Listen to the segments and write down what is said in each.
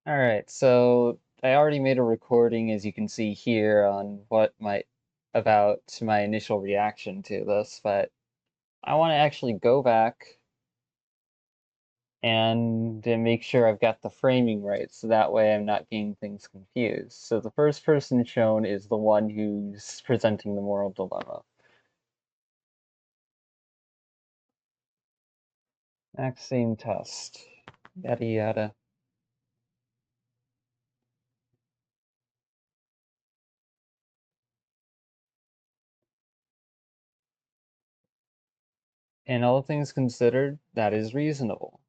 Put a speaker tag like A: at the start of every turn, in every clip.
A: Alright, so I already made a recording, as you can see here, on about my initial reaction to this, but I want to actually go back and make sure I've got the framing right, so that way I'm not getting things confused. So the first person shown is the one who's presenting the moral dilemma. Vaccine test. Yada yada. And all things considered, that is reasonable.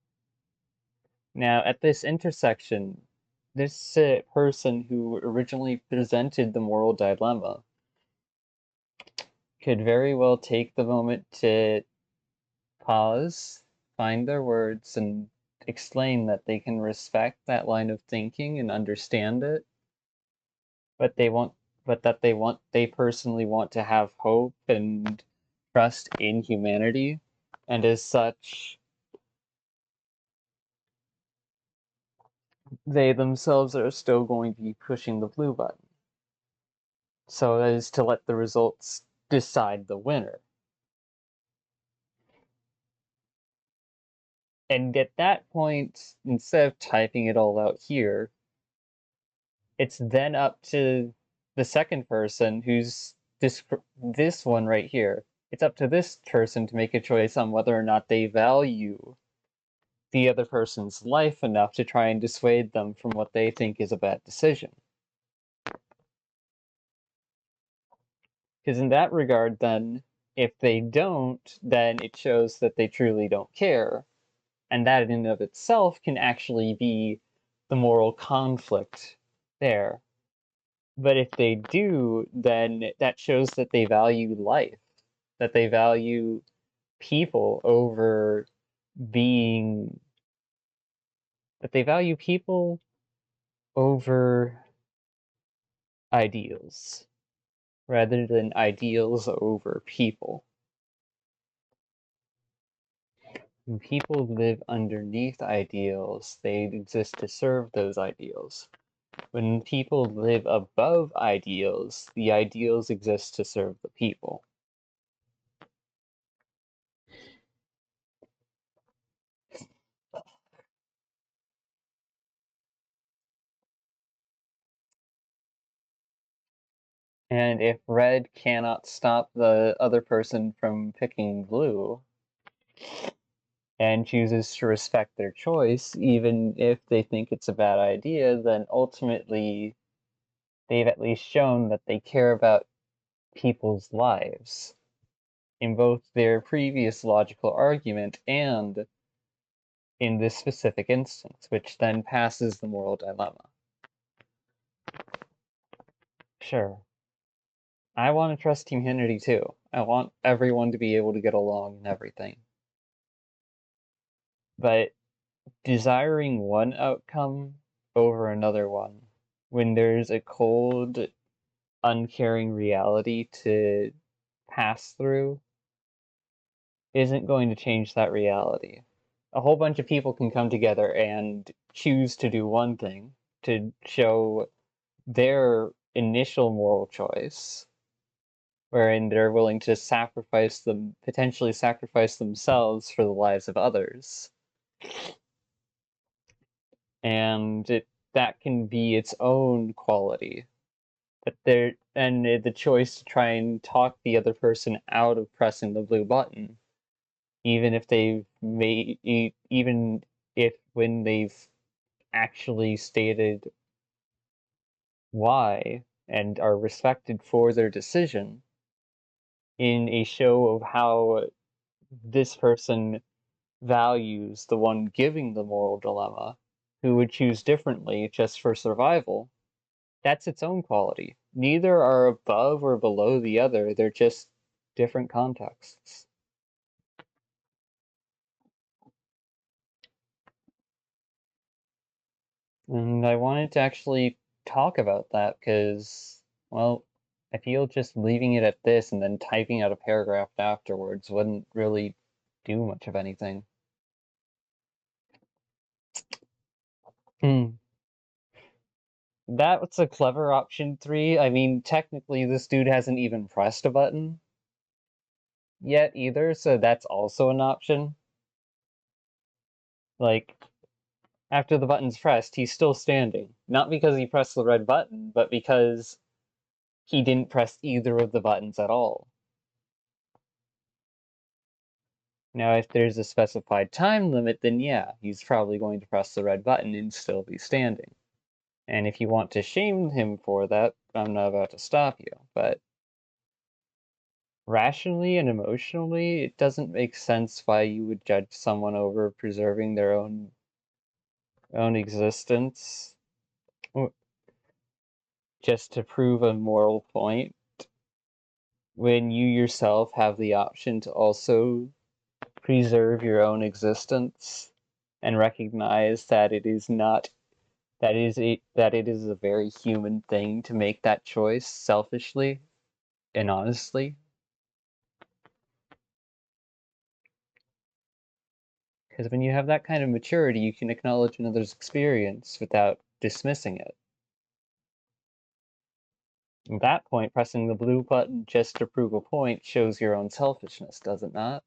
A: Now, at this intersection, this person who originally presented the moral dilemma could very well take the moment to pause, find their words, and explain that they can respect that line of thinking and understand it, but they personally want to have hope and trust in humanity, and as such, they themselves are still going to be pushing the blue button, so as to let the results decide the winner. And at that point, instead of typing it all out here, it's then up to the second person who's this one right here. It's up to this person to make a choice on whether or not they value the other person's life enough to try and dissuade them from what they think is a bad decision. Because in that regard, then, if they don't, then it shows that they truly don't care. And that in and of itself can actually be the moral conflict there. But if they do, then that shows that they value life, that they value people over being, that they value people over ideals, rather than ideals over people. When people live underneath ideals, they exist to serve those ideals. When people live above ideals, the ideals exist to serve the people. And if red cannot stop the other person from picking blue and chooses to respect their choice, even if they think it's a bad idea, then ultimately they've at least shown that they care about people's lives in both their previous logical argument and in this specific instance, which then passes the moral dilemma. Sure, I want to trust humanity too. I want everyone to be able to get along and everything. But desiring one outcome over another one, when there's a cold, uncaring reality to pass through, isn't going to change that reality. A whole bunch of people can come together and choose to do one thing to show their initial moral choice, wherein they're willing to potentially sacrifice themselves for the lives of others. And that can be its own quality. But the choice to try and talk the other person out of pressing the blue button, even if even if when they've actually stated why and are respected for their decision, in a show of how this person values the one giving the moral dilemma, who would choose differently just for survival, that's its own quality. Neither are above or below the other, they're just different contexts. And I wanted to actually talk about that because, well, I feel just leaving it at this and then typing out a paragraph afterwards wouldn't really do much of anything. Hmm. That's a clever option 3. I mean, technically, this dude hasn't even pressed a button yet either, so that's also an option. Like, after the button's pressed, he's still standing. Not because he pressed the red button, but because he didn't press either of the buttons at all. Now, if there's a specified time limit, then yeah, he's probably going to press the red button and still be standing. And if you want to shame him for that, I'm not about to stop you, but rationally and emotionally, it doesn't make sense why you would judge someone over preserving their own existence just to prove a moral point when you yourself have the option to also preserve your own existence and recognize that it is not that it is a very human thing to make that choice selfishly and honestly. Because when you have that kind of maturity, you can acknowledge another's experience without dismissing it. At that point, pressing the blue button just to prove a point shows your own selfishness, does it not?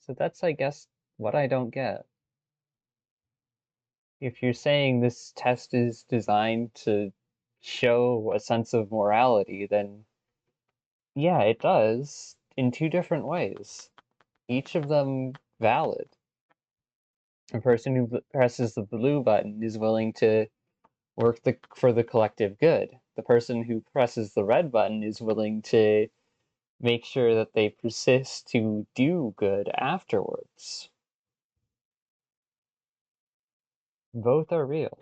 A: So that's, I guess, what I don't get. If you're saying this test is designed to show a sense of morality, then yeah, it does in two different ways, each of them valid. A person who presses the blue button is willing to work for the collective good. The person who presses the red button is willing to make sure that they persist to do good afterwards. Both are real.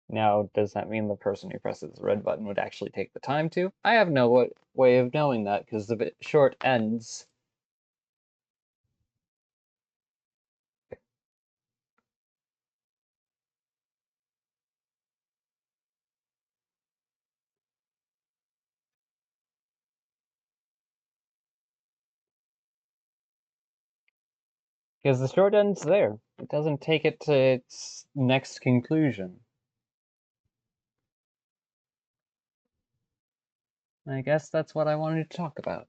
A: Now, does that mean the person who presses the red button would actually take the time to? I have no way of knowing that because the short ends. Because the short end's there. It doesn't take it to its next conclusion. I guess that's what I wanted to talk about.